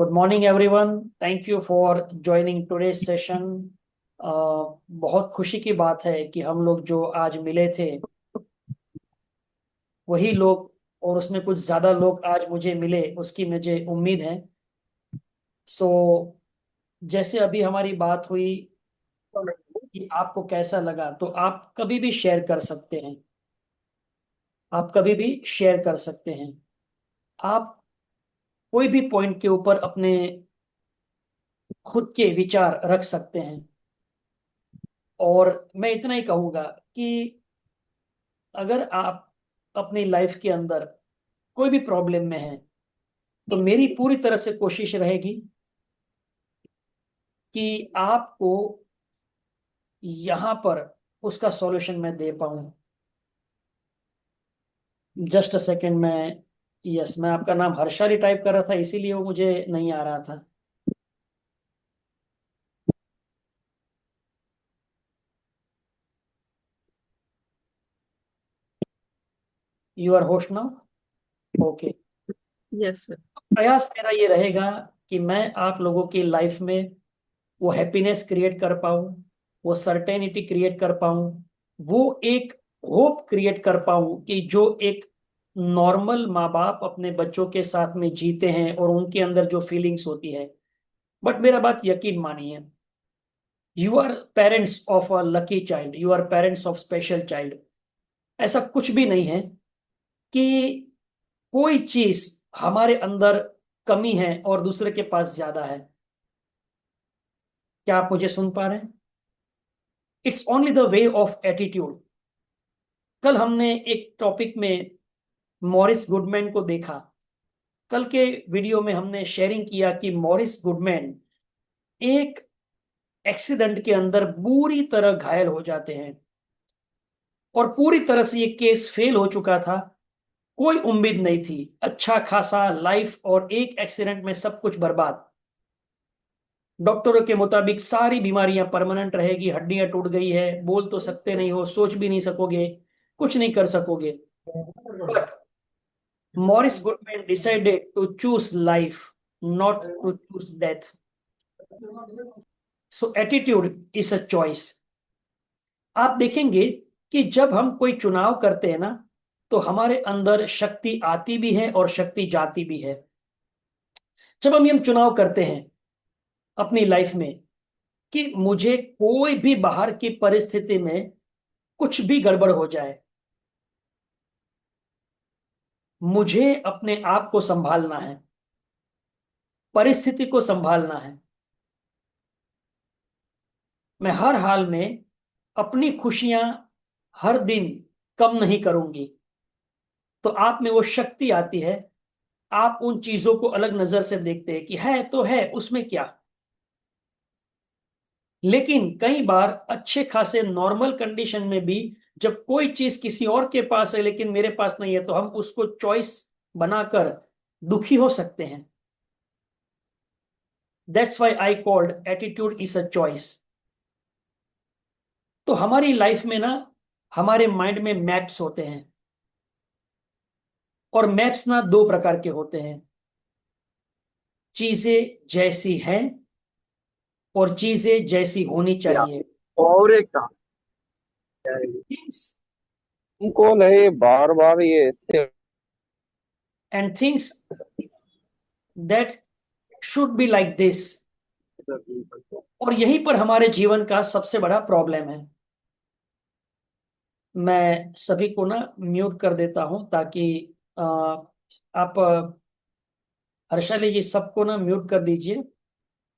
Good morning, everyone. Thank you for joining today's session. बहुत खुशी की बात है कि हम लोग जो आज मिले थे वही लोग और उसमें कुछ ज्यादा लोग आज मुझे मिले उसकी मुझे उम्मीद है। सो जैसे अभी हमारी बात हुई कि आपको कैसा लगा तो आप कभी भी शेयर कर सकते हैं। आप कभी भी शेयर कर सकते हैं। आप कोई भी पॉइंट के ऊपर अपने खुद के विचार रख सकते हैं। और मैं इतना ही कहूंगा कि अगर आप अपनी लाइफ के अंदर कोई भी प्रॉब्लम में हैं तो मेरी पूरी तरह से कोशिश रहेगी कि आपको यहाँ पर उसका सॉल्यूशन मैं दे पाऊँ। जस्ट अ सेकेंड में। यस, मैं आपका नाम हर्षाली टाइप कर रहा था इसीलिए वो मुझे नहीं आ रहा था। You are host now. Okay. Yes sir. प्रयास मेरा ये रहेगा कि मैं आप लोगों की लाइफ में वो हैप्पीनेस क्रिएट कर पाऊँ, वो सर्टेनिटी क्रिएट कर पाऊँ, वो एक होप क्रिएट कर पाऊँ कि जो एक नॉर्मल माँ बाप अपने बच्चों के साथ में जीते हैं और उनके अंदर जो फीलिंग्स होती है। बट मेरा बात यकीन मानिए, you are parents of a lucky child, you are parents of special child. ऐसा कुछ भी नहीं है कि कोई चीज हमारे अंदर कमी है और दूसरे के पास ज्यादा है। क्या आप मुझे सुन पा रहे हैं? It's only the way of attitude. कल हमने एक टॉपिक में मॉरिस गुडमैन को देखा। कल के वीडियो में हमने शेयरिंग किया कि मॉरिस गुडमैन एक एक्सीडेंट के अंदर बुरी तरह घायल हो जाते हैं और पूरी तरह से ये केस फेल हो चुका था। कोई उम्मीद नहीं थी, अच्छा खासा लाइफ और एक एक्सीडेंट में सब कुछ बर्बाद। डॉक्टरों के मुताबिक सारी बीमारियां परमानेंट रहेगी, हड्डियां टूट गई है, बोल तो सकते नहीं हो, सोच भी नहीं सकोगे, कुछ नहीं कर सकोगे। But Morris Goodman decided to choose life, not to choose death. So attitude is a choice. आप देखेंगे कि जब हम कोई चुनाव करते हैं ना तो हमारे अंदर शक्ति आती भी है और शक्ति जाती भी है। जब हम ये चुनाव करते हैं अपनी लाइफ में कि मुझे कोई भी बाहर की परिस्थिति में कुछ भी गड़बड़ हो जाए, मुझे अपने आप को संभालना है, परिस्थिति को संभालना है। मैं हर हाल में अपनी खुशियां हर दिन कम नहीं करूंगी। तो आप में वो शक्ति आती है। आप उन चीजों को अलग नजर से देखते हैं कि है तो है, उसमें क्या। लेकिन कई बार अच्छे खासे नॉर्मल कंडीशन में भी जब कोई चीज किसी और के पास है लेकिन मेरे पास नहीं है तो हम उसको चॉइस बनाकर दुखी हो सकते हैं। That's why I called attitude is a choice. तो हमारी लाइफ में ना हमारे माइंड में मैप्स होते हैं और मैप्स ना दो प्रकार के होते हैं। चीजें जैसी हैं और चीजें जैसी होनी या चाहिए। और एक काम थिंग्स कौन है ये बार बार ये इससे and things that should be like this. और यहीं पर हमारे जीवन का सबसे बड़ा प्रॉब्लम है। मैं सभी को ना म्यूट कर देता हूं ताकि आप हर्षाली जी सबको ना म्यूट कर दीजिए। और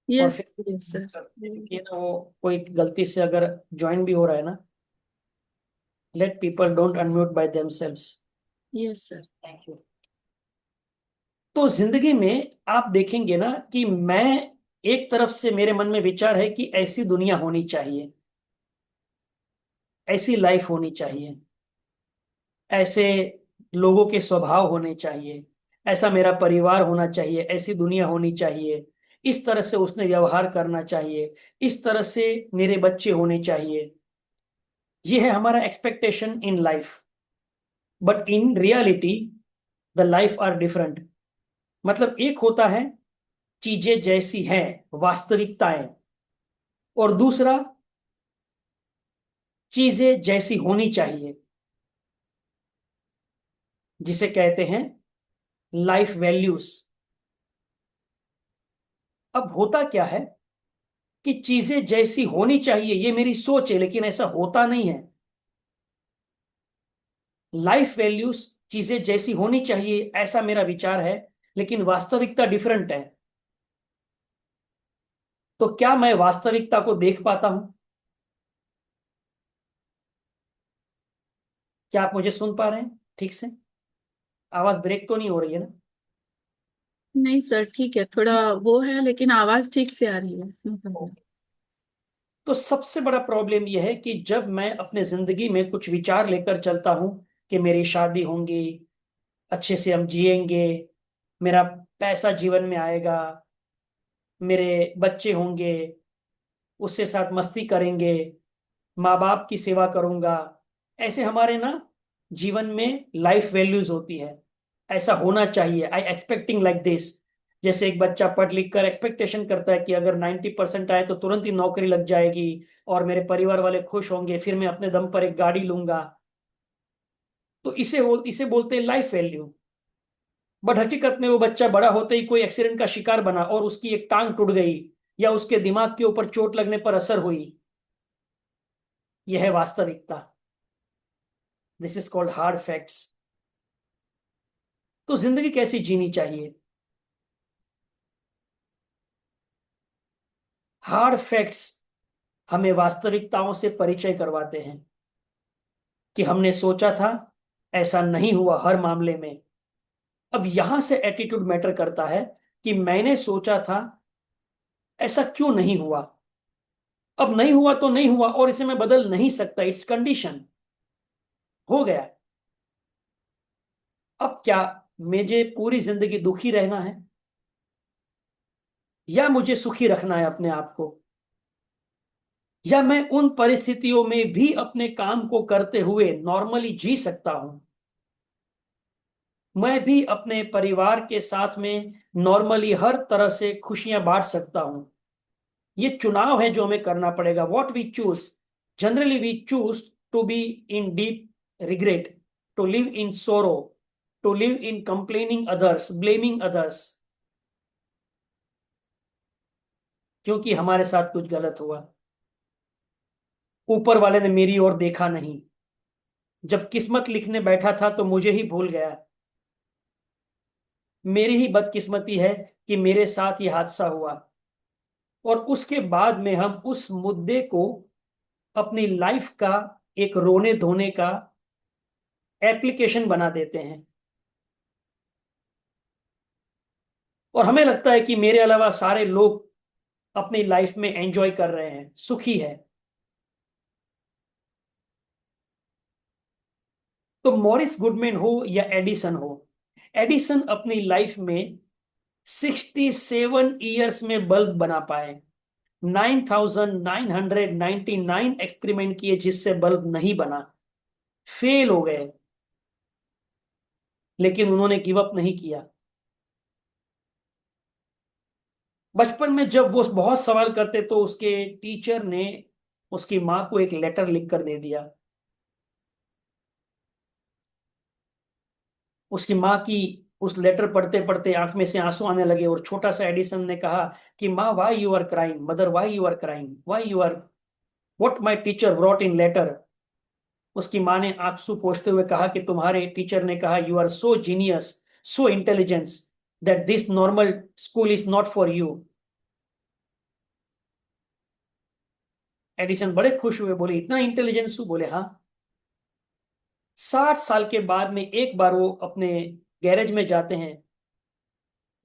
यस फिर यस सर। कि ना वो कोई गलती से अगर ज्वाइन भी हो रहा है ना, let people don't unmute by themselves. Yes sir. Thank you. तो जिंदगी में आप देखेंगे ना कि मैं एक तरफ से मेरे मन में विचार है कि ऐसी दुनिया होनी चाहिए, ऐसी लाइफ होनी चाहिए, ऐसे लोगों के स्वभाव होने चाहिए, ऐसा मेरा परिवार होना चाहिए, ऐसी दुनिया होनी चाहिए, इस तरह से उसने व्यवहार करना चाहिए, इस तरह से मेरे बच्चे होने चाहिए। ये है हमारा expectation in life. But in reality the life are different. मतलब एक होता है चीजें जैसी हैं वास्तविकताएं, और दूसरा चीजें जैसी होनी चाहिए, जिसे कहते हैं लाइफ वैल्यूज। अब होता क्या है कि चीजें जैसी होनी चाहिए ये मेरी सोच है, लेकिन ऐसा होता नहीं है। लाइफ वैल्यूज चीजें जैसी होनी चाहिए ऐसा मेरा विचार है, लेकिन वास्तविकता डिफरेंट है। तो क्या मैं वास्तविकता को देख पाता हूं? क्या आप मुझे सुन पा रहे हैं ठीक से? आवाज ब्रेक तो नहीं हो रही है ना? नहीं सर, ठीक है, थोड़ा वो है लेकिन आवाज ठीक से आ रही है। तो सबसे बड़ा प्रॉब्लम यह है कि जब मैं अपने जिंदगी में कुछ विचार लेकर चलता हूं कि मेरी शादी होंगी, अच्छे से हम जिएंगे, मेरा पैसा जीवन में आएगा, मेरे बच्चे होंगे, उससे साथ मस्ती करेंगे, माँ बाप की सेवा करूंगा, ऐसे हमारे ना जीवन में लाइफ वैल्यूज होती है। ऐसा होना चाहिए, आई एक्सपेक्टिंग लाइक दिस। जैसे एक बच्चा पढ़ लिख कर एक्सपेक्टेशन करता है कि अगर 90% आए तो तुरंत ही नौकरी लग जाएगी और मेरे परिवार वाले खुश होंगे, फिर मैं अपने दम पर एक गाड़ी लूंगा। तो इसे बोलते हैं लाइफ वैल्यू। बट हकीकत में वो बच्चा बड़ा होते ही कोई एक्सीडेंट का शिकार बना और उसकी एक टांग टूट गई, या उसके दिमाग के ऊपर चोट लगने पर असर हुई। यह है वास्तविकता। This is called hard facts. तो जिंदगी कैसी जीनी चाहिए? हार्ड फैक्ट्स हमें वास्तविकताओं से परिचय करवाते हैं कि हमने सोचा था, ऐसा नहीं हुआ हर मामले में। अब यहां से एटीट्यूड मैटर करता है कि मैंने सोचा था, ऐसा क्यों नहीं हुआ। अब नहीं हुआ तो नहीं हुआ और इसे मैं बदल नहीं सकता, इट्स कंडीशन, हो गया। अब क्या मुझे पूरी जिंदगी दुखी रहना है, या मुझे सुखी रखना है अपने आप को? या मैं उन परिस्थितियों में भी अपने काम को करते हुए नॉर्मली जी सकता हूं? मैं भी अपने परिवार के साथ में नॉर्मली हर तरह से खुशियां बांट सकता हूं? ये चुनाव है जो हमें करना पड़ेगा। What we choose, generally we choose to be in deep regret, to live in sorrow, to live in complaining others, blaming others, क्योंकि हमारे साथ कुछ गलत हुआ, ऊपर वाले ने मेरी ओर देखा नहीं, जब किस्मत लिखने बैठा था तो मुझे ही भूल गया, मेरी ही बदकिस्मती है कि मेरे साथ ये हादसा हुआ। और उसके बाद में हम उस मुद्दे को अपनी लाइफ का एक रोने धोने का एप्लीकेशन बना देते हैं, और हमें लगता है कि मेरे अलावा सारे लोग अपनी लाइफ में एंजॉय कर रहे हैं, सुखी है। तो मॉरिस गुडमैन हो या एडिसन हो, एडिसन अपनी लाइफ में 67 ईयर्स में बल्ब बना पाए। 9999 एक्सपेरिमेंट किए जिससे बल्ब नहीं बना, फेल हो गए, लेकिन उन्होंने गिव अप नहीं किया। बचपन में जब वो बहुत सवाल करते तो उसके टीचर ने उसकी माँ को एक लेटर लिख कर दे दिया। उसकी माँ की उस लेटर पढ़ते पढ़ते आंख में से आंसू आने लगे, और छोटा सा एडिसन ने कहा कि माँ, why you are crying, mother why you are crying, why you are, what my teacher wrote in letter. उसकी माँ ने आंसू पोंछते हुए कहा कि तुम्हारे टीचर ने कहा, you are so genius, so intelligence, that this normal school is not for you. Edison बड़े खुश हुए, बोले इतना इंटेलिजेंस हूँ? बोले हाँ। 60 साल के बाद में एक बार वो अपने गैरेज में जाते हैं,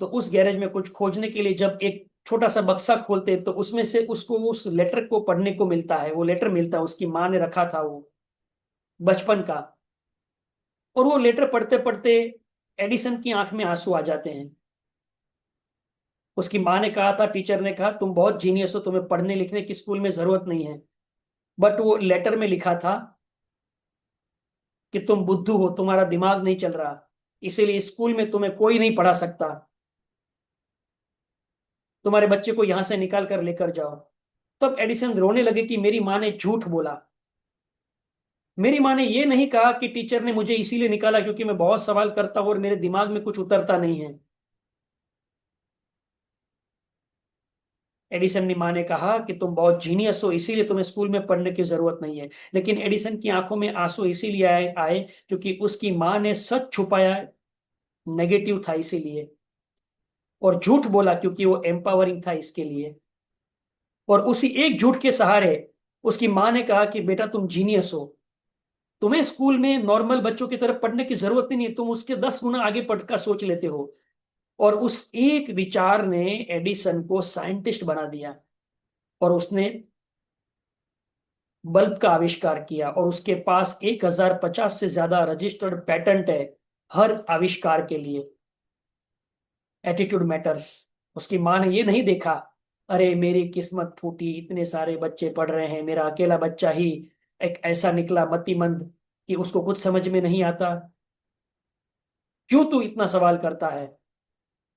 तो उस गैरेज में कुछ खोजने के लिए जब एक छोटा सा बक्सा खोलते हैं तो उसमें से उसको उस लेटर को पढ़ने को मिलता है। वो लेटर मिलता है, उसकी माँ ने रखा था वो, बचपन का। और वो लेटर पढ़ते पढ़ते एडिसन की आंख में आंसू आ जाते हैं। उसकी माँ ने कहा था, टीचर ने कहा, तुम बहुत जीनियस हो, तुम्हें पढ़ने लिखने की स्कूल में जरूरत नहीं है। बट वो लेटर में लिखा था कि तुम बुद्धू हो, तुम्हारा दिमाग नहीं चल रहा, इसीलिए स्कूल में तुम्हें कोई नहीं पढ़ा सकता। तुम्हारे बच्चे को यहां से निकाल कर लेकर जाओ। तब एडिसन रोने लगे कि मेरी माँ ने झूठ बोला। मेरी माँ ने ये नहीं कहा कि टीचर ने मुझे इसीलिए निकाला क्योंकि मैं बहुत सवाल करता हूं और मेरे दिमाग में कुछ उतरता नहीं है। एडिसन की माँ ने कहा कि तुम बहुत जीनियस हो, इसीलिए तुम्हें स्कूल में पढ़ने की जरूरत नहीं है। लेकिन एडिसन की आंखों में आंसू इसीलिए आए क्योंकि उसकी माँ ने सच छुपाया, नेगेटिव था इसीलिए, और झूठ बोला क्योंकि वो एम्पावरिंग था इसके लिए। और उसी एक झूठ के सहारे उसकी माँ ने कहा कि बेटा तुम जीनियस हो, तुम्हें स्कूल में नॉर्मल बच्चों की तरफ पढ़ने की जरूरत ही नहीं है, तुम उसके 10 गुना आगे पढ़ का सोच लेते हो। और उस एक विचार ने एडिसन को साइंटिस्ट बना दिया, और उसने बल्ब का आविष्कार किया, और उसके पास 1050 से ज्यादा रजिस्टर्ड पेटेंट है हर आविष्कार के लिए। Attitude matters. उसकी माँ ने ये नहीं देखा, अरे मेरी किस्मत फूटी, इतने सारे बच्चे पढ़ रहे हैं, मेरा अकेला बच्चा ही एक ऐसा निकला मतिमंद कि उसको कुछ समझ में नहीं आता। क्यों तू इतना सवाल करता है,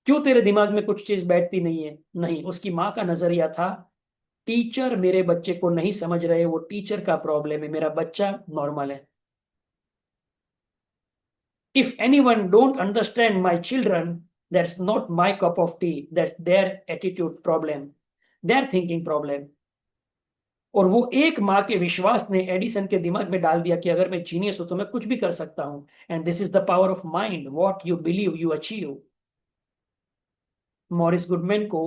क्यों तेरे दिमाग में कुछ चीज बैठती नहीं है? नहीं, उसकी माँ का नजरिया था, टीचर मेरे बच्चे को नहीं समझ रहे, वो टीचर का प्रॉब्लम है, मेरा बच्चा नॉर्मल है। If anyone don't understand my children, that's not my cup of tea. That's their attitude problem, their thinking problem. और वो एक माँ के विश्वास ने एडिसन के दिमाग में डाल दिया कि अगर मैं जीनियस हूं तो मैं कुछ भी कर सकता हूं। And this is the power of mind, what you believe you achieve. Morris Goodman को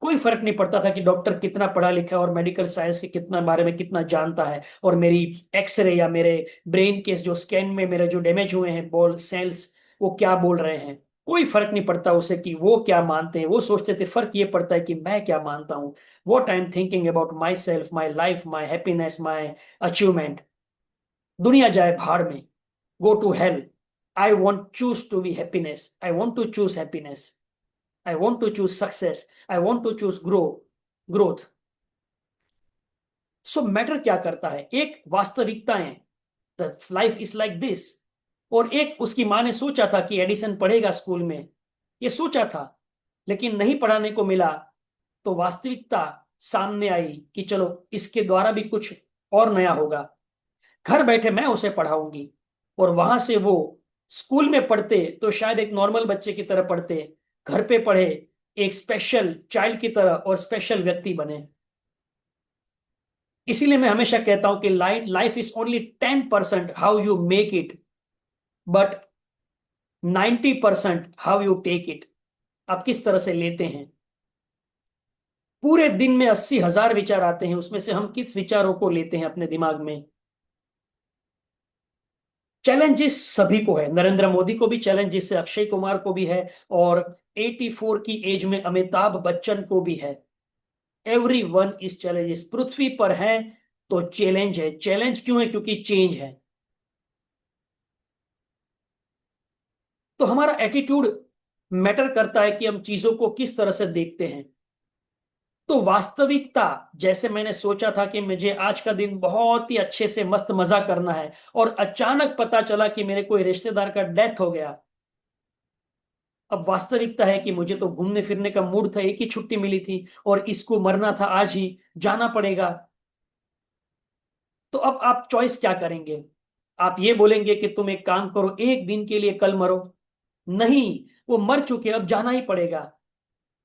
कोई फर्क नहीं पड़ता था कि डॉक्टर कितना पढ़ा लिखा है और मेडिकल साइंस के कितना बारे में कितना जानता है, और मेरी एक्सरे या मेरे ब्रेन के जो स्कैन में मेरे जो डैमेज हुए हैं बॉल सेल्स, वो क्या बोल रहे हैं। कोई फर्क नहीं पड़ता उसे कि वो क्या मानते हैं, वो सोचते थे फर्क ये पड़ता है कि मैं क्या मानता हूँ। What I am thinking about myself, my life, my happiness, my achievement. दुनिया जाए भाड़ में, go to hell, I want choose to be happiness, I want to choose happiness, I want to choose success. I want to choose growth. So matter क्या करता है, एक वास्तविकताएं, the life is like this. और एक उसकी माँ ने सोचा था कि एडिसन पढ़ेगा स्कूल में, ये सोचा था, लेकिन नहीं पढ़ाने को मिला। तो वास्तविकता सामने आई कि चलो इसके द्वारा भी कुछ और नया होगा। घर बैठे मैं उसे पढ़ाऊंगी, और वहां से वो स्कूल में पढ़ते तो शायद एक नॉर्मल बच्चे की तरह पढ़ते, घर पे पढ़े एक स्पेशल चाइल्ड की तरह और स्पेशल व्यक्ति बने। इसीलिए मैं हमेशा कहता हूं कि life is only 10% how you make it, but 90% how you take it. आप किस तरह से लेते हैं। पूरे दिन में 80,000 विचार आते हैं, उसमें से हम किस विचारों को लेते हैं अपने दिमाग में। चैलेंजेस सभी को है, नरेंद्र मोदी को भी चैलेंजेस है, अक्षय कुमार को भी है, और 84 की एज में अमिताभ बच्चन को भी है। एवरी वन इज चैलेंजेस, पृथ्वी पर है तो चैलेंज है। चैलेंज क्यों है? क्योंकि चेंज है। तो हमारा एटीट्यूड मैटर करता है कि हम चीजों को किस तरह से देखते हैं। तो वास्तविकता, जैसे मैंने सोचा था कि मुझे आज का दिन बहुत ही अच्छे से मस्त मजा करना है, और अचानक पता चला कि मेरे कोई रिश्तेदार का डेथ हो गया। अब वास्तविकता है कि मुझे तो घूमने फिरने का मूड था, एक ही छुट्टी मिली थी, और इसको मरना था आज ही, जाना पड़ेगा। तो अब आप चॉइस क्या करेंगे? आप ये बोलेंगे कि तुम एक काम करो, एक दिन के लिए कल मरो? नहीं, वो मर चुके, अब जाना ही पड़ेगा।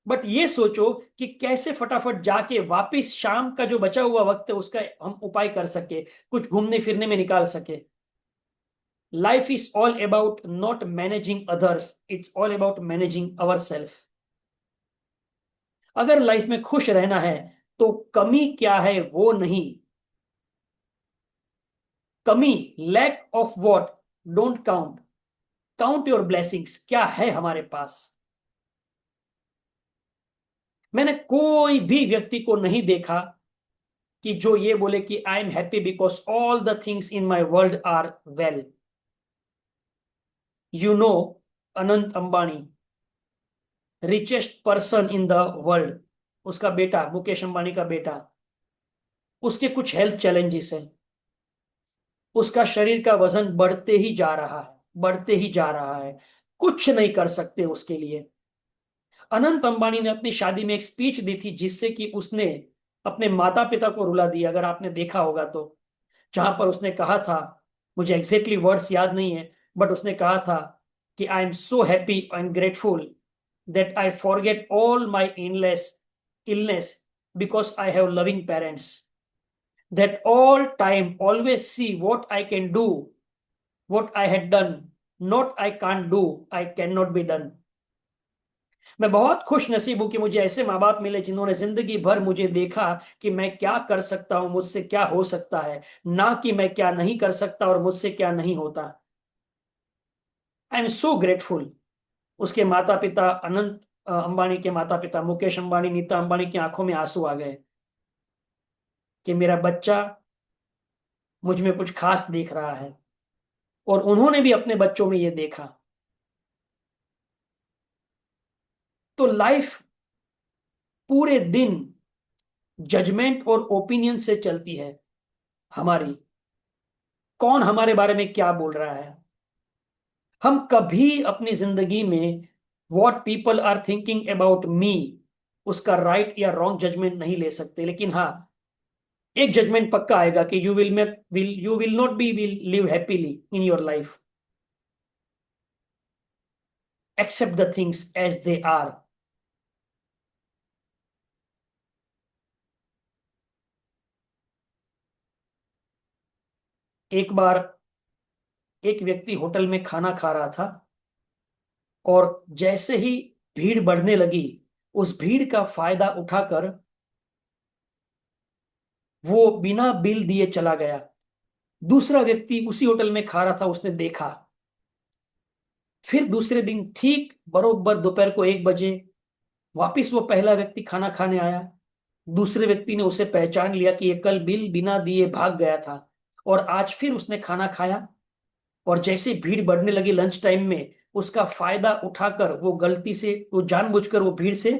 बट ये सोचो कि कैसे फटाफट जाके वापिस शाम का जो बचा हुआ वक्त है उसका हम उपाय कर सके, कुछ घूमने फिरने में निकाल सके। Life is all about not managing others, it's all about managing our self. अगर लाइफ में खुश रहना है तो कमी क्या है वो नहीं, कमी, lack of what, don't count, count your blessings, क्या है हमारे पास। मैंने कोई भी व्यक्ति को नहीं देखा कि जो ये बोले कि I am happy because all the things in my world are well. You know, Anant Ambani, richest person in the world, उसका बेटा मुकेश अंबानी का बेटा, उसके कुछ हेल्थ चैलेंजेस हैं, उसका शरीर का वजन बढ़ते ही जा रहा है, बढ़ते ही जा रहा है, कुछ नहीं कर सकते उसके लिए। अनंत अंबानी ने अपनी शादी में एक स्पीच दी थी जिससे कि उसने अपने माता पिता को रुला दिया, अगर आपने देखा होगा तो। जहां पर उसने कहा था, मुझे एग्जैक्टली वर्ड्स याद नहीं है, बट उसने कहा था कि I am so happy and grateful that I forget all my illness because I have loving parents that all time always see what I can do, what I had done, not I can't do, I can not be done. मैं बहुत खुश नसीब हूं कि मुझे ऐसे माँ बाप मिले जिन्होंने जिंदगी भर मुझे देखा कि मैं क्या कर सकता हूं, मुझसे क्या हो सकता है, ना कि मैं क्या नहीं कर सकता और मुझसे क्या नहीं होता। I am so grateful. उसके माता पिता अनंत अंबानी के माता पिता मुकेश अंबानी, नीता अंबानी की आंखों में आंसू आ गए कि मेरा बच्चा मुझ में कुछ खास देख रहा है, और उन्होंने भी अपने बच्चों में ये देखा। तो लाइफ पूरे दिन जजमेंट और ओपिनियन से चलती है हमारी, कौन हमारे बारे में क्या बोल रहा है। हम कभी अपनी जिंदगी में what people are thinking about me उसका राइट या रॉन्ग जजमेंट नहीं ले सकते, लेकिन हाँ, एक जजमेंट पक्का आएगा कि you will not be will live happily in your life, accept the things as they are. एक बार एक व्यक्ति होटल में खाना खा रहा था, और जैसे ही भीड़ बढ़ने लगी, उस भीड़ का फायदा उठाकर वो बिना बिल दिए चला गया। दूसरा व्यक्ति उसी होटल में खा रहा था, उसने देखा। फिर दूसरे दिन ठीक बरोबर दोपहर को 1 बजे वापिस वो पहला व्यक्ति खाना खाने आया। दूसरे व्यक्ति ने उसे पहचान लिया कि ये कल बिल बिना दिए भाग गया था, और आज फिर उसने खाना खाया। और जैसे भीड़ बढ़ने लगी लंच टाइम में, उसका फायदा उठाकर वो गलती से, वो जानबूझकर वो भीड़ से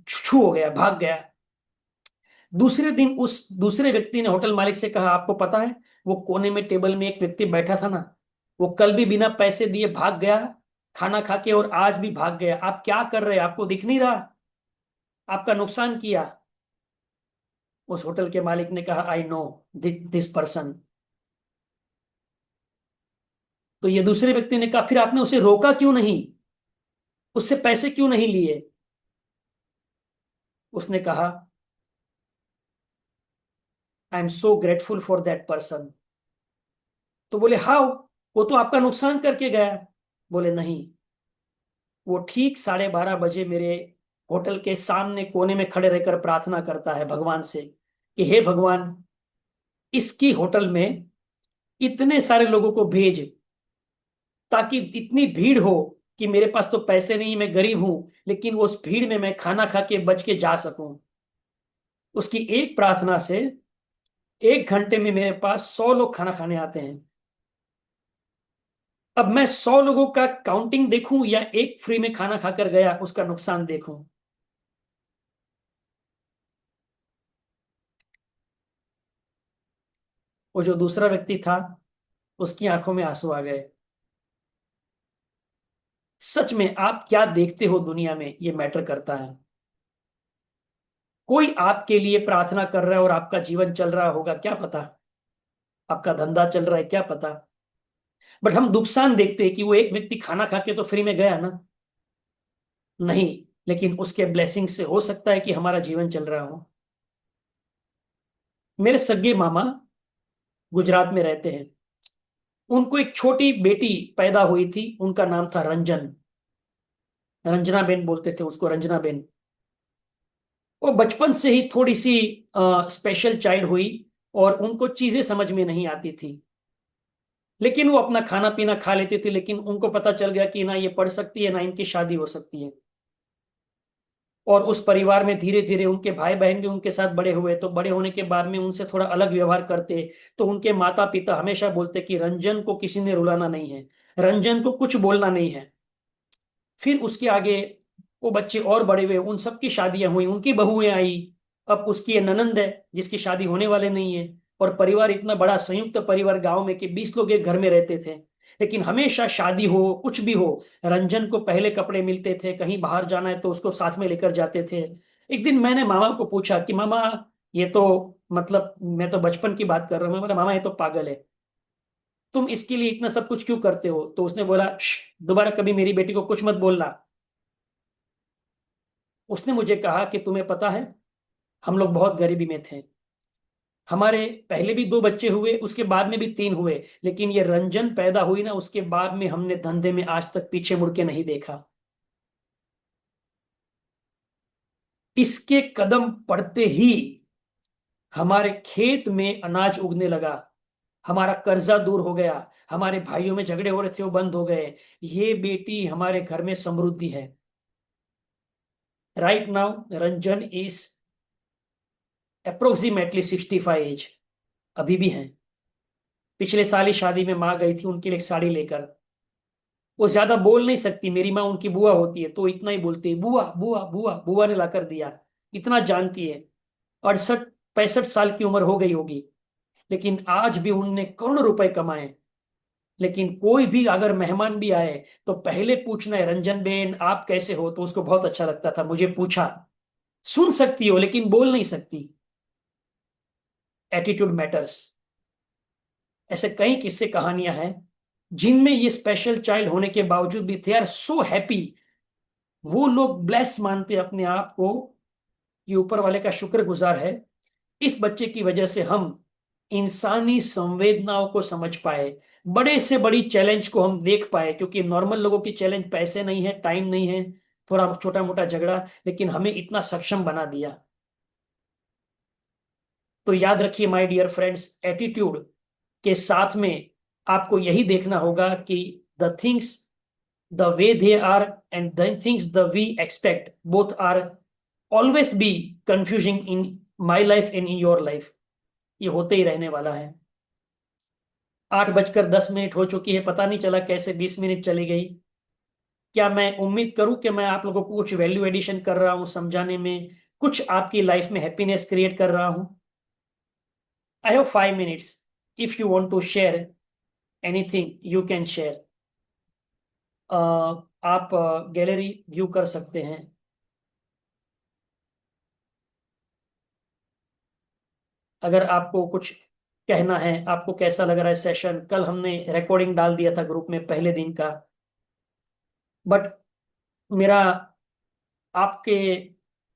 छू हो गया, भाग गया। दूसरे दिन उस दूसरे व्यक्ति ने होटल मालिक से कहा, आपको पता है वो कोने में टेबल में एक व्यक्ति बैठा था ना, वो कल भी बिना पैसे दिए भाग गया खाना खा के, और आज भी भाग गया। आप क्या कर रहे हैं, आपको दिख नहीं रहा, आपका नुकसान किया। उस होटल के मालिक ने कहा, आई नो दिस पर्सन। तो ये दूसरे व्यक्ति ने कहा, फिर आपने उसे रोका क्यों नहीं, उससे पैसे क्यों नहीं लिए। उसने कहा, I am so grateful for that person. तो बोले, हाउ, वो तो आपका नुकसान करके गया। बोले, नहीं, वो ठीक 12:30 बजे मेरे होटल के सामने कोने में खड़े रहकर प्रार्थना करता है भगवान से कि हे भगवान, इसकी होटल में इतने सारे लोगों को भेज, ताकि इतनी भीड़ हो कि मेरे पास तो पैसे नहीं, मैं गरीब हूं, लेकिन उस भीड़ में मैं खाना खा के बच के जा सकूं। उसकी एक प्रार्थना से 1 घंटे में मेरे पास 100 लोग खाना खाने आते हैं। अब मैं 100 लोगों का काउंटिंग देखूं या एक फ्री में खाना खाकर गया उसका नुकसान देखूं। वो जो दूसरा व्यक्ति था, उसकी आंखों में आंसू आ गए। सच में आप क्या देखते हो दुनिया में, ये मैटर करता है। कोई आपके लिए प्रार्थना कर रहा है और आपका जीवन चल रहा होगा, क्या पता, आपका धंधा चल रहा है, क्या पता। बट हम नुकसान देखते हैं कि वो एक व्यक्ति खाना खा के तो फ्री में गया ना, नहीं, लेकिन उसके ब्लेसिंग से हो सकता है कि हमारा जीवन चल रहा हो। मेरे सगे मामा गुजरात में रहते हैं। उनको एक छोटी बेटी पैदा हुई थी, उनका नाम था रंजन। रंजना बेन बोलते थे उसको, रंजना बेन। वो बचपन से ही थोड़ी सी स्पेशल चाइल्ड हुई, और उनको चीजें समझ में नहीं आती थी, लेकिन वो अपना खाना पीना खा लेती थी। लेकिन उनको पता चल गया कि ना ये पढ़ सकती है, ना इनकी शादी हो सकती है। और उस परिवार में धीरे धीरे उनके भाई बहन भी उनके साथ बड़े हुए, तो बड़े होने के बाद में उनसे थोड़ा अलग व्यवहार करते। तो उनके माता पिता हमेशा बोलते कि रंजन को किसी ने रुलाना नहीं है, रंजन को कुछ बोलना नहीं है। फिर उसके आगे वो बच्चे और बड़े हुए, उन सबकी शादियां हुई, उनकी बहुएं आई। अब उसकी ये ननंद है जिसकी शादी होने वाले नहीं है। और परिवार इतना बड़ा संयुक्त परिवार गांव में कि 20 लोग एक घर में रहते थे। लेकिन हमेशा शादी हो कुछ भी हो, रंजन को पहले कपड़े मिलते थे, कहीं बाहर जाना है तो उसको साथ में लेकर जाते थे। एक दिन मैंने मामा को पूछा कि मामा, ये तो मतलब मैं तो बचपन की बात कर रहा हूँ, मैं बोला मामा ये तो पागल है, तुम इसके लिए इतना सब कुछ क्यों करते हो? तो उसने बोला, दोबारा कभी मेरी बेटी को कुछ मत बोलना। उसने मुझे कहा कि तुम्हें पता है, हम लोग बहुत गरीबी में थे, हमारे पहले भी दो बच्चे हुए, उसके बाद में भी तीन हुए, लेकिन ये रंजन पैदा हुई ना, उसके बाद में हमने धंधे में आज तक पीछे मुड़ के नहीं देखा। इसके कदम पड़ते ही हमारे खेत में अनाज उगने लगा, हमारा कर्जा दूर हो गया, हमारे भाइयों में झगड़े हो रहे थे वो बंद हो गए, ये बेटी हमारे घर में समृद्धि है। Right now Ranjan is approximately 65 age, अभी भी हैं। पिछले साल ही शादी में माँ गई थी उनके लिए एक साड़ी लेकर। वो ज्यादा बोल नहीं सकती, मेरी माँ उनकी बुआ होती है, तो इतना ही बोलती है, बुआ बुआ बुआ, बुआ ने लाकर दिया, इतना जानती है। 68 65 साल की उम्र हो गई होगी, लेकिन आज भी उनने करोड़ों रुपए कमाए। लेकिन कोई भी अगर मेहमान भी आए तो पहले पूछना है, रंजन बेन आप कैसे हो? तो उसको बहुत अच्छा लगता था, मुझे पूछा। सुन सकती हो लेकिन बोल नहीं सकती। Attitude matters. ऐसे कई किस्से कहानियां हैं जिनमें ये स्पेशल चाइल्ड होने के बावजूद भी दे आर सो हैप्पी। वो लोग ब्लेस मानते हैं अपने आप को कि ऊपर वाले का शुक्रगुजार है, इस बच्चे की वजह से हम इंसानी संवेदनाओं को समझ पाए, बड़े से बड़ी चैलेंज को हम देख पाए, क्योंकि नॉर्मल लोगों की चैलेंज पैसे नहीं है, टाइम नहीं है, थोड़ा छोटा मोटा झगड़ा, लेकिन हमें इतना सक्षम बना दिया। तो याद रखिए माय डियर फ्रेंड्स, एटीट्यूड के साथ में आपको यही देखना होगा कि the things the way they are and the things the we expect both are always be confusing in my life and in your life. ये होते ही रहने वाला है। 8:10 हो चुकी है, पता नहीं चला कैसे 20 मिनट चली गई। क्या मैं उम्मीद करूं कि मैं आप लोगों को कुछ वैल्यू एडिशन कर रहा हूं समझाने में, कुछ आपकी लाइफ में हैप्पीनेस क्रिएट कर रहा हूं। I have 5 minutes, if you want to share anything you can share. आप गैलरी व्यू कर सकते हैं। अगर आपको कुछ कहना है, आपको कैसा लग रहा है सेशन, कल हमने रिकॉर्डिंग डाल दिया था ग्रुप में पहले दिन का, बट मेरा आपके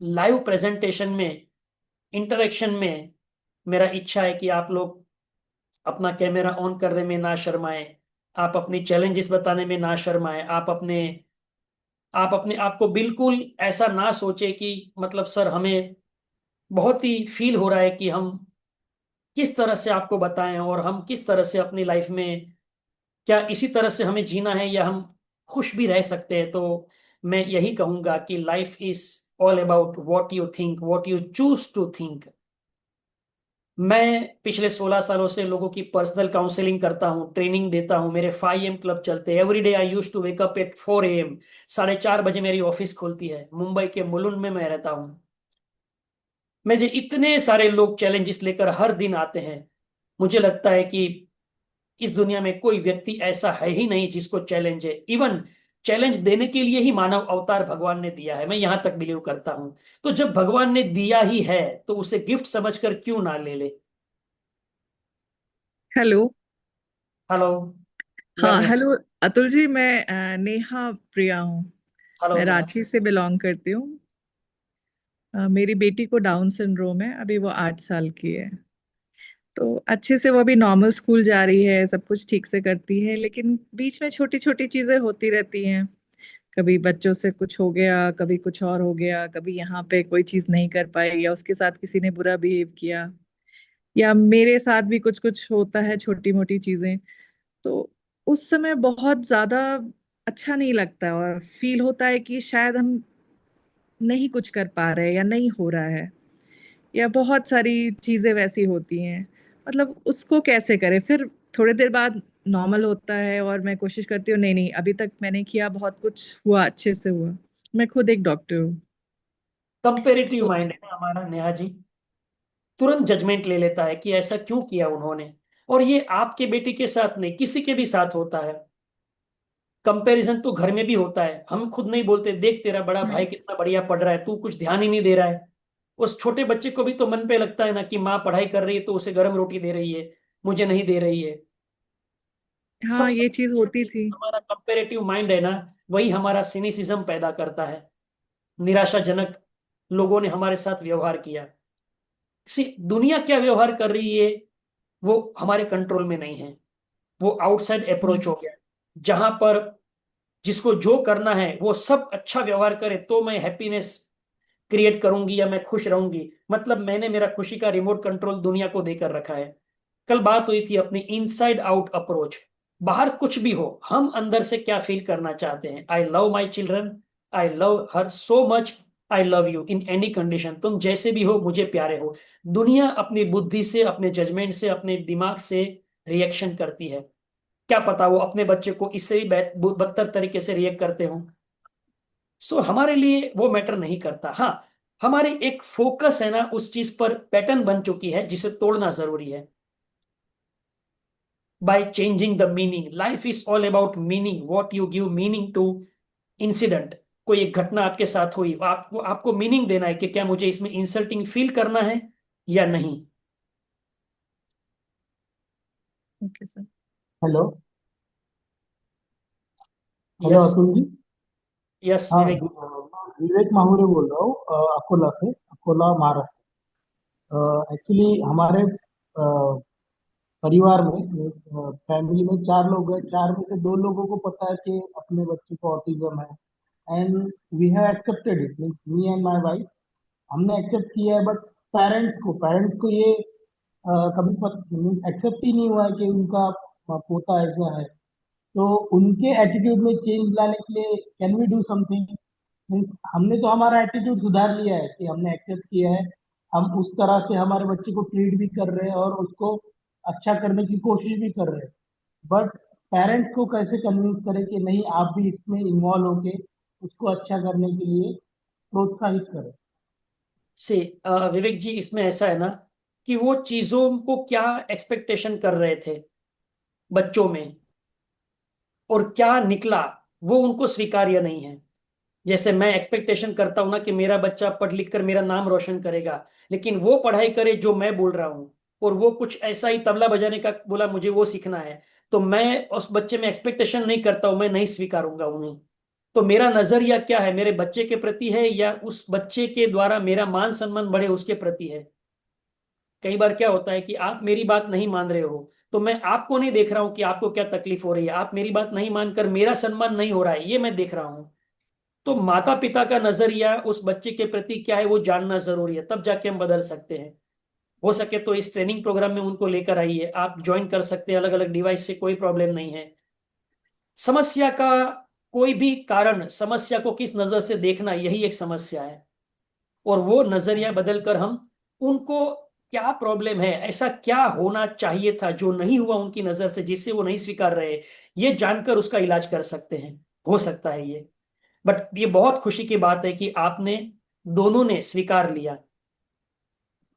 लाइव प्रेजेंटेशन में, इंटरेक्शन में, मेरा इच्छा है कि आप लोग अपना कैमरा ऑन करने में ना शर्माएं, आप अपनी चैलेंजेस बताने में ना शर्माएं, आप अपने आप को बिल्कुल ऐसा ना सोचे कि मतलब सर हमें बहुत ही फील हो रहा है कि हम किस तरह से आपको बताएं और हम किस तरह से अपनी लाइफ में, क्या इसी तरह से हमें जीना है या हम खुश भी रह सकते हैं। तो मैं यही कहूंगा कि life is all about what you think, what you choose to think. मैं पिछले 16 सालों से लोगों की पर्सनल काउंसलिंग करता हूँ, ट्रेनिंग देता हूँ, मेरे 5 AM क्लब चलते हैं, every day I use to wake up at 4 AM। 4:30 बजे मेरी ऑफिस खुलती है, मुंबई के मुलुंड में मैं रहता हूँ। मुझे इतने सारे लोग चैलेंजेस लेकर हर दिन आते हैं। मुझे लगता है कि इस दुनिया में कोई व्यक्ति ऐसा है ही नहीं जिसको चैलेंज है। इवन चैलेंज देने के लिए ही मानव अवतार भगवान ने दिया है, मैं यहां तक बिलीव करता हूं। तो जब भगवान ने दिया ही है तो उसे गिफ्ट समझकर क्यों ना ले ले। हेलो। हेलो। या हाँ नेहा। हेलो। अतुल जी, मैं नेहा प्रिया हूँ। हेलो मैं नेहा। रांची से बिलोंग करती हूँ। मेरी बेटी को डाउन सिंड्रोम है, अभी वो 8 साल की है। तो अच्छे से वो अभी नॉर्मल स्कूल जा रही है, सब कुछ ठीक से करती है, लेकिन बीच में छोटी छोटी चीजें होती रहती हैं। कभी बच्चों से कुछ हो गया, कभी कुछ और हो गया, कभी यहाँ पे कोई चीज नहीं कर पाई, या उसके साथ किसी ने बुरा बिहेव किया, या मेरे साथ भी कुछ कुछ होता है, छोटी मोटी चीजें। तो उस समय बहुत ज्यादा अच्छा नहीं लगता, और फील होता है कि शायद हम नहीं कुछ कर पा रहे या नहीं हो रहा है, या बहुत सारी चीजें वैसी होती हैं। मतलब उसको कैसे करें फिर? थोड़ी देर बाद नॉर्मल होता है, और मैं कोशिश करती हूँ, नहीं नहीं अभी तक मैंने किया, बहुत कुछ हुआ, अच्छे से हुआ। मैं खुद एक डॉक्टर हूँ। कंपेरेटिव तो माइंड है ना हमारा नेहा जी, तुरंत जजमेंट ले लेता है कि ऐसा क्यों किया उन्होंने। और ये आपके बेटे के साथ नहीं, किसी के भी साथ होता है। कंपैरिजन तो घर में भी होता है। हम खुद नहीं बोलते, देख तेरा बड़ा भाई कितना बढ़िया पढ़ रहा है, तू कुछ ध्यान ही नहीं दे रहा है। उस छोटे बच्चे को भी तो मन पे लगता है ना कि माँ पढ़ाई कर रही है तो उसे गर्म रोटी दे रही है, मुझे नहीं दे रही है। हाँ, सबसे ये चीज होती थी। हमारा कंपेरेटिव माइंड है ना, वही हमारा सिनिसिज्म पैदा करता है। निराशाजनक लोगों ने हमारे साथ व्यवहार किया। दुनिया क्या व्यवहार कर रही है वो हमारे कंट्रोल में नहीं है। वो आउटसाइड अप्रोच हो गया, जहां पर जिसको जो करना है वो सब अच्छा व्यवहार करे तो मैं हैप्पीनेस क्रिएट करूंगी या मैं खुश रहूंगी। मतलब मैंने मेरा खुशी का रिमोट कंट्रोल दुनिया को देकर रखा है। कल बात हुई थी अपनी इनसाइड आउट अप्रोच। बाहर कुछ भी हो, हम अंदर से क्या फील करना चाहते हैं। I love my children, I love her so much, I love you in any condition. तुम जैसे भी हो मुझे प्यारे हो। दुनिया अपनी बुद्धि से, अपने जजमेंट से, अपने दिमाग से रिएक्शन करती है। क्या पता वो अपने बच्चे को इससे भी बदतर तरीके से रिएक्ट करते हो। सो हमारे लिए वो मैटर नहीं करता। हाँ, हमारे एक फोकस है ना उस चीज पर पैटर्न बन चुकी है जिसे तोड़ना जरूरी है। By changing the meaning, life is all about meaning, what you give meaning to incident. कोई एक घटना आपके साथ हुई, आपको आपको मीनिंग देना है कि क्या मुझे इसमें इंसल्टिंग फील करना है या नहीं। Okay sir. Hello. Hello yes. Atul ji. Yes हाँ विवेक। विवेक माहुरे बोल रहा हूँ, अकोला से, अकोला महाराष्ट्र। एक्चुअली हमारे परिवार में, फैमिली में 4 लोग हैं। 4 में से 2 लोगों को पता है कि अपने बच्चे को ऑटिज्म है, and we have accepted it, means me and my wife. हमने एक्सेप्ट किया है, बट पेरेंट्स को ये कभी एक्सेप्ट ही नहीं हुआ है कि उनका पोता ऐसा है। तो उनके एटीट्यूड में चेंज लाने के लिए कैन वी डू समथिंग? हमने तो हमारा एटीट्यूड सुधार लिया है कि हमने एक्सेप्ट किया है, हम उस तरह से हमारे बच्चे को ट्रीट भी कर रहे हैं और उसको अच्छा करने की कोशिश भी कर रहे हैं। बट पेरेंट्स को कैसे कन्विंस करें कि नहीं, आप भी इसमें इन्वॉल्व होके उसको अच्छा करने के लिए प्रोत्साहित करें? से विवेक जी, इसमें ऐसा है ना कि वो चीजों को क्या एक्सपेक्टेशन कर रहे थे बच्चों में और क्या निकला वो उनको स्वीकार्य नहीं है। जैसे मैं एक्सपेक्टेशन करता हूं ना कि मेरा बच्चा पढ़ लिख कर मेरा नाम रोशन करेगा, लेकिन वो पढ़ाई करे जो मैं बोल रहा हूँ, और वो कुछ ऐसा ही तबला बजाने का बोला मुझे वो सीखना है, तो मैं उस बच्चे में एक्सपेक्टेशन नहीं करता हूं, मैं नहीं स्वीकारूंगा उन्हें। तो मेरा नजरिया क्या है, मेरे बच्चे के प्रति है या उस बच्चे के द्वारा मेरा मान सम्मान बढ़े उसके प्रति है। कई बार क्या होता है कि आप मेरी बात नहीं मान रहे हो, तो मैं आपको नहीं देख रहा हूं कि आपको क्या तकलीफ हो रही है। आप मेरी बात नहीं मानकर मेरा सम्मान नहीं हो रहा है, ये मैं देख रहा हूं। तो माता पिता का नजरिया उस बच्चे के प्रति क्या है वो जानना जरूरी है, तब जाके हम बदल सकते हैं। हो सके तो इस ट्रेनिंग प्रोग्राम में उनको लेकर आइए, आप ज्वाइन कर सकते हैं अलग अलग डिवाइस से, कोई प्रॉब्लम नहीं है। समस्या का कोई भी कारण, समस्या को किस नजर से देखना, यही एक समस्या है। और वो नजरिया बदलकर हम उनको क्या प्रॉब्लम है, ऐसा क्या होना चाहिए था जो नहीं हुआ उनकी नजर से, जिससे वो नहीं स्वीकार रहे, ये जानकर उसका इलाज कर सकते हैं। हो सकता है ये। बट ये बहुत खुशी की बात है कि आपने दोनों ने स्वीकार लिया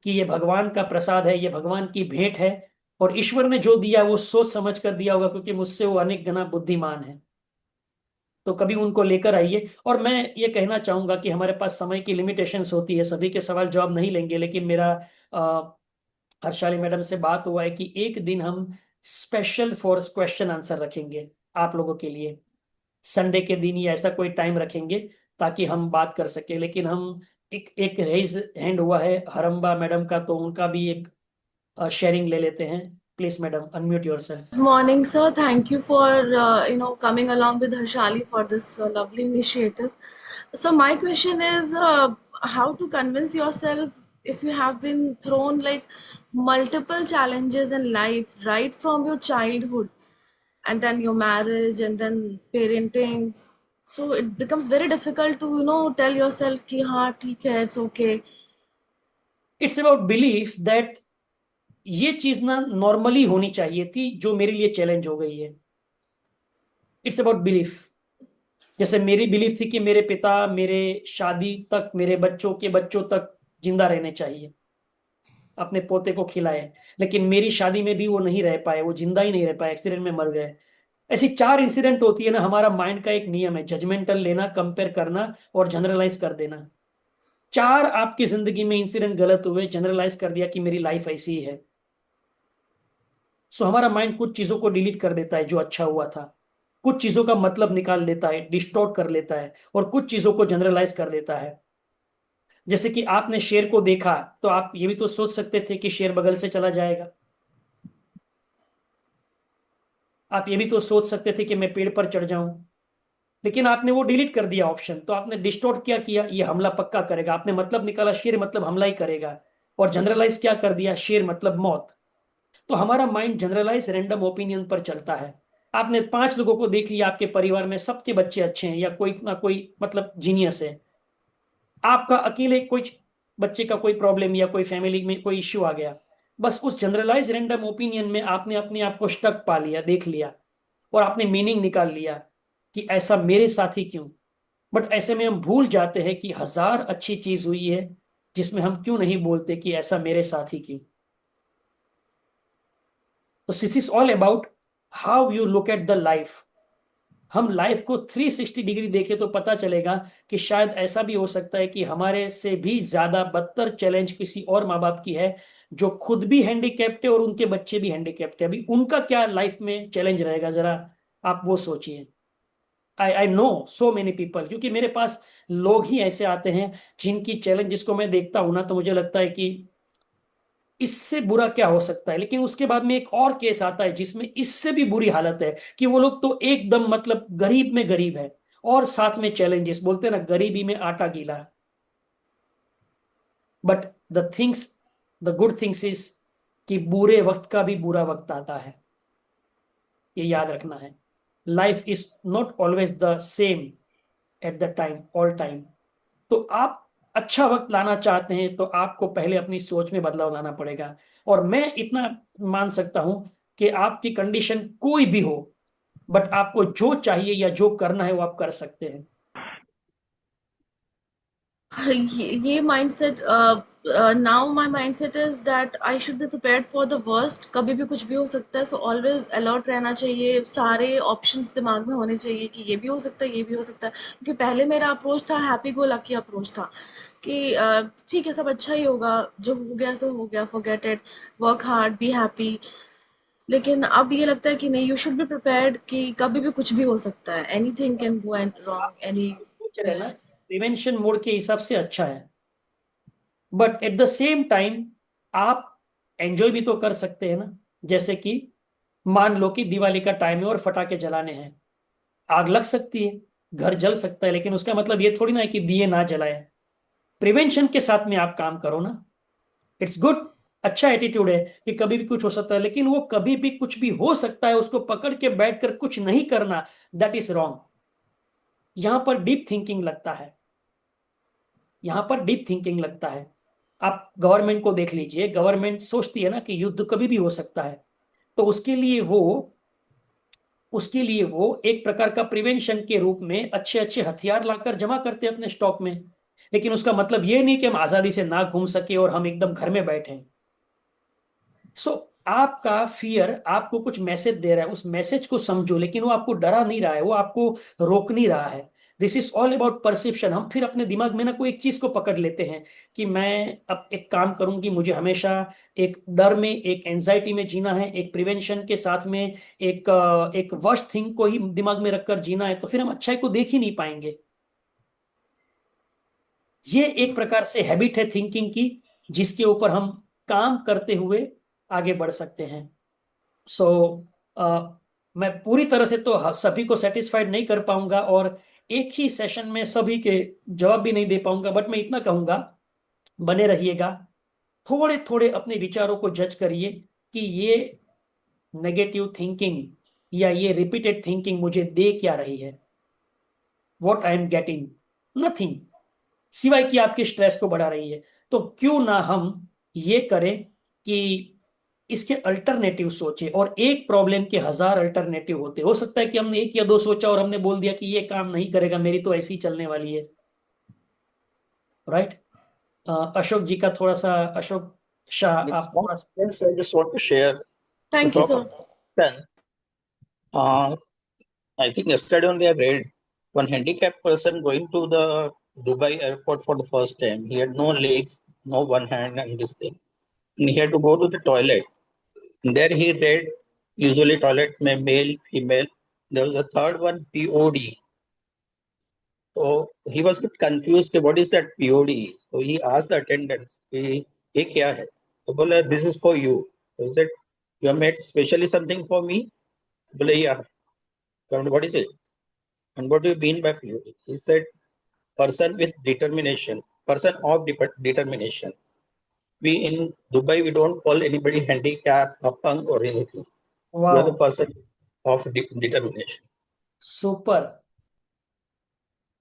कि ये भगवान का प्रसाद है, ये भगवान की भेंट है, और ईश्वर ने जो दिया वो सोच समझ कर दिया होगा, क्योंकि मुझसे वो अनेक गुना बुद्धिमान है। तो कभी उनको लेकर आइए। और मैं ये कहना चाहूंगा कि हमारे पास समय की लिमिटेशंस होती है, सभी के सवाल जवाब नहीं लेंगे, लेकिन मेरा हर्षाली मैडम से बात हुआ है कि एक दिन हम स्पेशल फॉर क्वेश्चन आंसर रखेंगे आप लोगों के लिए। संडे के दिन या ऐसा कोई टाइम रखेंगे ताकि हम बात कर सके। लेकिन हम एक एक रेज हैंड हुआ है हरम्बा मैडम का, तो उनका भी एक शेयरिंग ले लेते हैं। Please madam, unmute yourself. Morning, sir. Thank you for coming along with Harshali for this lovely initiative. So my question is, how to convince yourself if you have been thrown like multiple challenges in life right from your childhood, and then your marriage, and then parenting. So it becomes very difficult to tell yourself कि हाँ ठीक है, it's okay. It's about belief that ये चीज ना normally होनी चाहिए थी जो मेरे लिए चैलेंज हो गई है। It's about belief. जैसे मेरी बिलीफ थी कि मेरे पिता मेरे शादी तक, मेरे बच्चों के बच्चों तक जिंदा रहने चाहिए। अपने पोते को खिलाए, लेकिन मेरी शादी में भी वो नहीं रह पाए, वो जिंदा ही नहीं रह पाए, एक्सीडेंट में मर गए। ऐसी 4 इंसिडेंट होती है ना। हमारा माइंड का एक नियम है, जजमेंटल लेना, कंपेयर करना और जनरलाइज कर देना। 4 आपकी जिंदगी में इंसिडेंट गलत हुए, जनरलाइज कर दिया कि मेरी लाइफ ऐसी ही है। सो हमारा माइंड कुछ चीजों को डिलीट कर देता है जो अच्छा हुआ था, कुछ चीजों का मतलब निकाल देता है, डिस्टॉर्ट कर लेता है, और कुछ चीजों को जनरलाइज कर देता है। जैसे कि आपने शेर को देखा, तो आप ये भी तो सोच सकते थे कि शेर बगल से चला जाएगा। आप ये भी तो सोच सकते थे कि मैं पेड़ पर चढ़ जाऊं, लेकिन आपने वो डिलीट कर दिया ऑप्शन। तो आपने डिस्टॉर्ट क्या किया, ये हमला पक्का करेगा, आपने मतलब निकाला शेर मतलब हमला ही करेगा, और जनरलाइज क्या कर दिया, शेर मतलब मौत। तो हमारा माइंड जनरलाइज रैंडम ओपिनियन पर चलता है। आपने 5 लोगों को देख लिया, आपके परिवार में सबके बच्चे अच्छे हैं या कोई ना कोई मतलब जीनियस है, आपका अकेले कोई बच्चे का कोई प्रॉब्लम या कोई फैमिली में कोई इश्यू आ गया, बस उस जनरलाइज रैंडम ओपिनियन में आपने अपने आप को स्टक पा लिया, देख लिया, और आपने मीनिंग निकाल लिया कि ऐसा मेरे साथ ही क्यों। बट ऐसे में हम भूल जाते हैं कि 1000 अच्छी चीज हुई है जिसमें हम क्यों नहीं बोलते कि ऐसा मेरे साथ ही क्यों। तो this is all about how you look at the life. हम लाइफ को 360 डिग्री देखें तो पता चलेगा कि शायद ऐसा भी हो सकता है कि हमारे से भी ज्यादा बदतर चैलेंज किसी और माँ बाप की है, जो खुद भी हैंडीकैप्ट है और उनके बच्चे भी हैंडीकैप्ट है। अभी उनका क्या लाइफ में चैलेंज रहेगा, जरा आप वो सोचिए। I know so many people, क्योंकि मेरे पास लोग ही ऐसे आते हैं जिनकी चैलेंज, जिसको मैं देखता हूं ना तो मुझे लगता है कि इससे बुरा क्या हो सकता है। लेकिन उसके बाद में एक और केस आता है जिसमें इससे भी बुरी हालत है, कि वो लोग तो एकदम मतलब गरीब में गरीब है, और साथ में चैलेंजेस, बोलते हैं ना गरीबी में आटा गीला। But the good things is कि बुरे वक्त का भी बुरा वक्त आता है, ये याद रखना है। Life is not always the same at the time, all time. तो आप अच्छा वक्त लाना चाहते हैं तो आपको पहले अपनी सोच में बदलाव लाना पड़ेगा। और मैं इतना मान सकता हूं कि आपकी कंडीशन कोई भी हो, बट आपको जो चाहिए या जो करना है वो आप कर सकते हैं। ये mindset, now my mindset is that I should be prepared for the worst. कभी भी कुछ भी हो सकता है, so always alert रहना चाहिए, सारे options दिमाग में होने चाहिए कि ये भी हो सकता है, ये भी हो सकता है। क्योंकि पहले मेरा अप्रोच था हैप्पी गो लकी अप्रोच था कि ठीक है सब अच्छा ही होगा, जो हो गया सो हो गया, forget it, work hard, be happy। लेकिन अब ये लगता है कि नहीं, यू शुड बी प्रिपेयर्ड कि कभी भी कुछ भी हो सकता है, anything can go and wrong any. Future है ना, प्रिवेंशन मोड के हिसाब से अच्छा है, but at the same time आप एंजॉय भी तो कर सकते हैं ना। जैसे कि मान लो कि दिवाली का टाइम है और फटाके जलाने हैं, आग लग सकती है, घर जल सकता है, लेकिन उसका मतलब ये थोड़ी ना है कि दिए ना जलाएं। प्रिवेंशन के साथ में आप काम करो ना, इट्स गुड। अच्छा एटीट्यूड है कि कभी भी कुछ हो सकता है, लेकिन वो कभी भी कुछ भी हो सकता है उसको पकड़ के बैठकर कुछ नहीं करना, दैट इज रॉन्ग। यहां पर डीप थिंकिंग लगता है, यहां पर डीप थिंकिंग लगता है। आप गवर्नमेंट को देख लीजिए, गवर्नमेंट सोचती है ना कि युद्ध कभी भी हो सकता है, तो उसके लिए वो एक प्रकार का प्रिवेंशन के रूप में अच्छे अच्छे हथियार लाकर जमा करते हैं अपने स्टॉक में। लेकिन उसका मतलब ये नहीं कि हम आजादी से ना घूम सके और हम एकदम घर में बैठे। सो आपका फियर आपको कुछ मैसेज दे रहा है, उस मैसेज को समझो, लेकिन वो आपको डरा नहीं रहा है, वो आपको रोक नहीं रहा है। This is all about perception. हम फिर अपने दिमाग में ना कोई एक चीज को पकड़ लेते हैं कि मैं अब एक काम करूंगी, मुझे हमेशा एक डर में, एक एंजाइटी में जीना है, एक प्रिवेंशन के साथ में एक वर्स्ट थिंग को ही दिमाग में रखकर जीना है, तो फिर हम अच्छाई को देख ही नहीं पाएंगे। ये एक प्रकार से हैबिट है थिंकिंग की, जिसके ऊपर हम काम करते हुए आगे बढ़ सकते हैं। सो मैं पूरी तरह से तो सभी को सेटिस्फाइड नहीं कर पाऊंगा, और एक ही सेशन में सभी के जवाब भी नहीं दे पाऊंगा, बट मैं इतना कहूंगा, बने रहिएगा, थोड़े थोड़े अपने विचारों को जज करिए कि ये नेगेटिव थिंकिंग या ये रिपीटेड थिंकिंग मुझे दे क्या रही है। What I am getting, nothing, सिवाय कि आपके स्ट्रेस को बढ़ा रही है। तो क्यों ना हम ये करें कि इसके अल्टरनेटिव सोचे, और एक प्रॉब्लम के 1000 अल्टरनेटिव होते, हो सकता है कि हमने एक या दो सोचा और हमने बोल दिया कि ये काम नहीं करेगा, मेरी तो ऐसी ही चलने वाली है, राइट। अशोक जी का थोड़ा सा, अशोक शाह, With आप small थोड़ा सा- friends, I just want to share to Thank you, talk sir. about then. Uh, I think yesterday only I read one handicapped person going to the Dubai airport for the first time. He had no legs, no one hand, and this thing. And he had to go to the toilet. And there he read, usually toilet may male, female. There was a third one, POD. So he was a bit confused. What is that POD? So he asked the attendants, ये क्या है? तो बोला, this is for you. So he said, you have made specially something for me? बोले, yeah. So what is it? And what do you mean by POD? He said, person with determination, person of determination. We in Dubai, we don't call anybody handicapped, apang or anything. You are the वाह, person of determination. Super.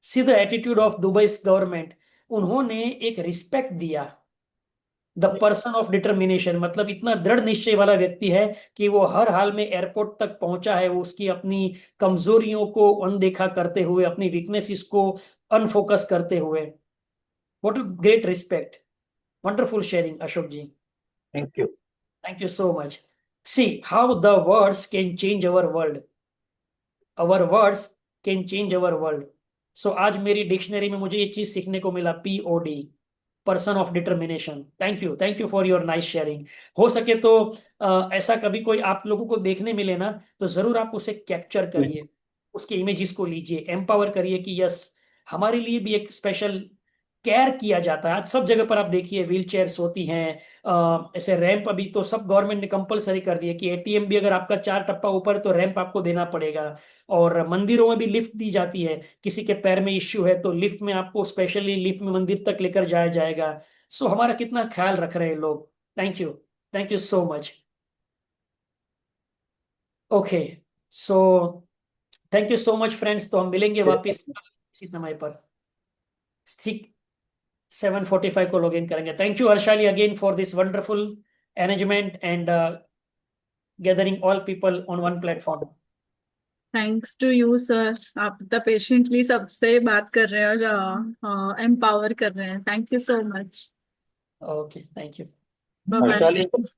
See the attitude of Dubai government, उन्होंने एक respect दिया। The person of determination मतलब इतना दृढ़ निश्चय वाला व्यक्ति है कि वो हर हाल में एयरपोर्ट तक पहुंचा है, वो उसकी अपनी कमजोरियों को अनदेखा करते हुए, अपनी वीकनेसेस को अनफोकस करते हुए। What a great respect. Wonderful sharing Ashok ji, Thank you. Thank you so much. See how the words can change our world, our words can change our world. So आज मेरी डिक्शनरी में मुझे ये चीज सीखने को मिला, POD, person of determination. Thank you for your nice sharing. हो सके तो ऐसा कभी कोई आप लोगों को देखने मिले ना, तो जरूर आप उसे कैप्चर करिए, उसके इमेजेस को लीजिए, एम्पावर करिए कि यस, हमारे लिए भी एक स्पेशल केयर किया जाता है। आज सब जगह पर आप देखिए व्हील चेयर्स होती हैं, ऐसे रैंप अभी तो सब गवर्नमेंट ने कंपलसरी कर दिया कि ATM भी अगर आपका 4 टप्पा ऊपर है तो रैंप आपको देना पड़ेगा। और मंदिरों में भी लिफ्ट दी जाती है, किसी के पैर में इश्यू है तो लिफ्ट में आपको स्पेशली लिफ्ट में मंदिर तक लेकर जाया जाएगा। सो हमारा कितना ख्याल रख रहे हैं लोग। Thank you so much. Okay, so thank you so much friends, तो हम मिलेंगे वापस इसी समय पर, ठीक 7:45 को लॉग इन करेंगे। Thank you Harshali again for this wonderful arrangement and gathering all people on one platform. Thanks to you sir, आप इतना पेशेंटली सबसे बात कर रहे हैं और एम्पावर कर रहे हैं। Thank you so much. Okay, thank you. Bye bye. Vaishali,